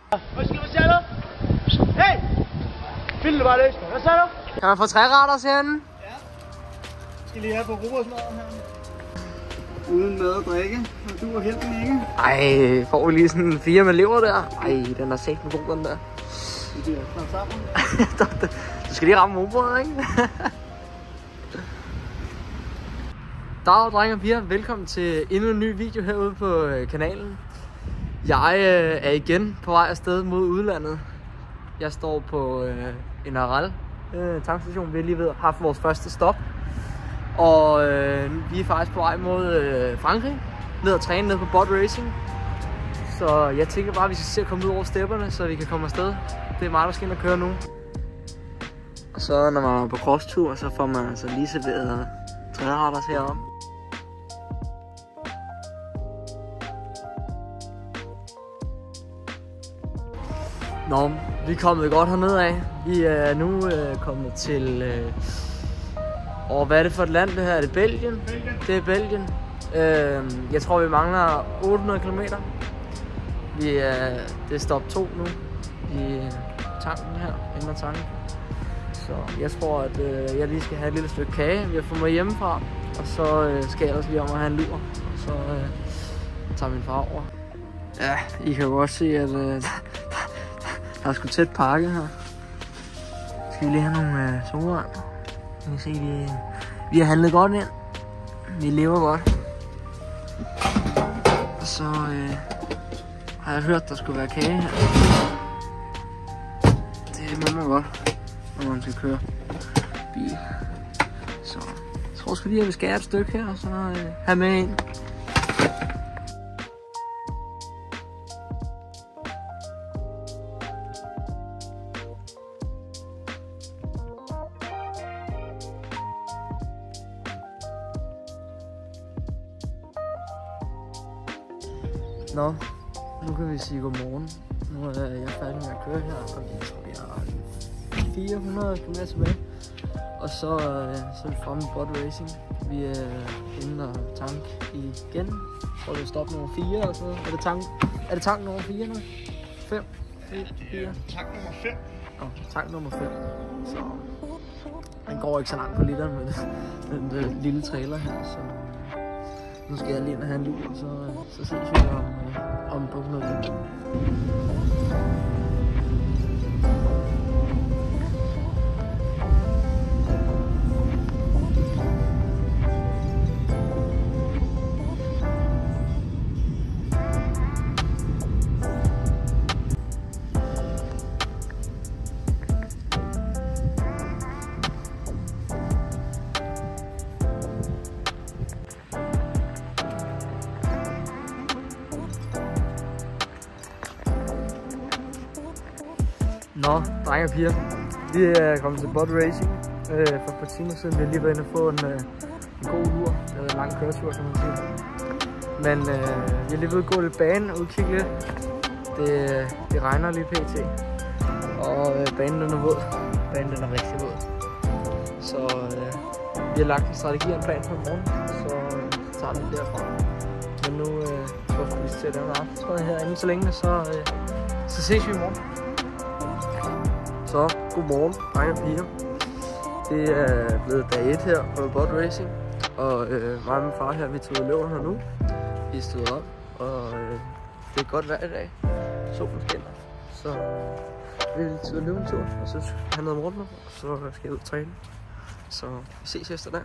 Hvad siger du? Hey! Find det bare løs. Hvad siger du? Kan man få 3 retter herinde? Ja. Skal lige have på robotsmadder her. Uden mad og drikke. Og du er helten, ikke? Ej, får vi lige sådan 4 med lever der? Ej, den er sæt med god, den der. Det bliver snart sammen. Du skal lige ramme ubåden, ikke? Dag, drenge og piger. Velkommen til endnu en ny video herude på kanalen. Jeg er igen på vej afsted mod udlandet. Jeg står på en Aral tankstation. Vi har lige ved haft vores første stop. Og vi er faktisk på vej mod Frankrig. Ned og træne ned på Bot Racing. Så jeg tænker bare, at vi skal se at komme ud over stepperne, så vi kan komme afsted. Det er mig, der skal ind og køre nu. Og så når man er på crosstur, så får man altså lige serveret træretters heroppe. Nå, vi er kommet godt hernede af. Vi er nu kommet til... hvad er det for et land det her? Er det Belgien? Det er Belgien. Jeg tror vi mangler 800 km. Det er stop 2 nu i tanken her, inden ad tanken. Så jeg tror at jeg lige skal have et lille stykke kage, vi har fået med hjemmefra. Og så skal jeg også lige om at have en lur. Og så tager min far over. Ja, I kan jo også se at der er sgu tæt pakket her. Skal vi lige have nogle solvand. I kan se vi har handlet godt ind. Vi lever godt. Og så har jeg hørt der skulle være kage her. Det må man godt, når man skal køre bil. Så jeg tror sgu lige at vi skal have et stykke her, og så have med ind. Nå, nu kan vi sige godmorgen. Nu er jeg færdig med at køre her, og jeg tror, vi har 400 km tilbage. Og så er vi fremme i Bot Racing. Vi er inde og tank igen. Jeg tror, det er stop nummer 4 eller sådan noget. Er det tank nummer 4 nu? 5? 4? Tank nummer 5. Tank nummer 5. Så den går ikke så langt på literen med den lille trailer her. Så nu skal jeg lige ind og have en lur, så ses vi om på noget. Nå, drenge og piger. Vi er kommet til Bot Racing for et par timer siden. Vi har lige været inde og få en god lur. Det er en lang køretur, kan man sige. Men vi har lige ved at gå lidt bane og udkigge lidt. Det regner lige pt. Og banen den er våd. Banen den er rigtig våd. Så vi har lagt en strategi og en plan for i morgen. Så tager vi derfra. Men nu skal vi til at lave en aftentræde herinde så længe. Så ses vi i morgen. Så, godmorgen, drenge og piger. Det er blevet dag 1 her på Bot Racing. Og mig og min far her, vi tog i løven her nu. Vi stod op, og det er godt vejr i dag. Solen skinner. Så vi vil tage løven en tur, og så skal jeg have noget morgen, og så skal jeg ud og træne. Så vi ses efter der.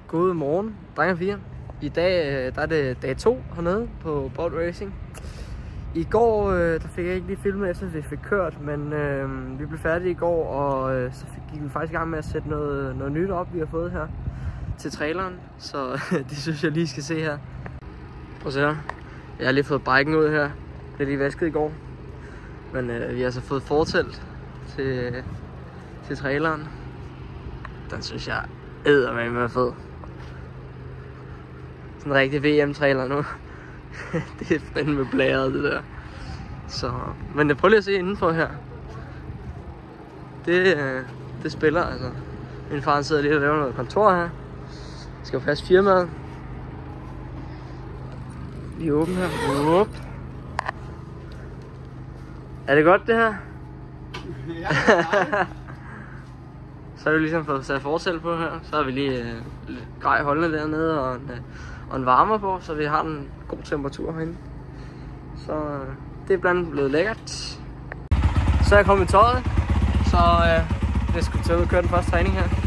God morgen, drenge og piger. I dag der er det dag 2 hernede på Bolt Racing. I går der fik jeg ikke lige filmet efter vi fik kørt, men vi blev færdige i går, og så gik vi faktisk i gang med at sætte noget nyt op, vi har fået her til traileren. Så det synes jeg lige skal se her. Prøv at se her. Jeg har lige fået biken ud her. Det er lige vasket i går. Men vi har altså fået fortelt til traileren. Den synes jeg eddermame er fed. Sådan en rigtig VM-trailer nu. Det er fandme blæret det der. Så, men prøv lige at se indenfor her. Det spiller altså. Min far sidder lige og laver noget kontor her. Skal jo passe firmaet. Vi er åbne her. Up. Er det godt det her? Ja, Så har vi ligesom fået sat forsæt på her. Så har vi lige grej holdende dernede og en varmer på, så vi har en god temperatur herinde. Så det er blandt andet blevet lækkert. Så er jeg kommet i tøjet, så jeg skulle tage ud og køre den første træning her.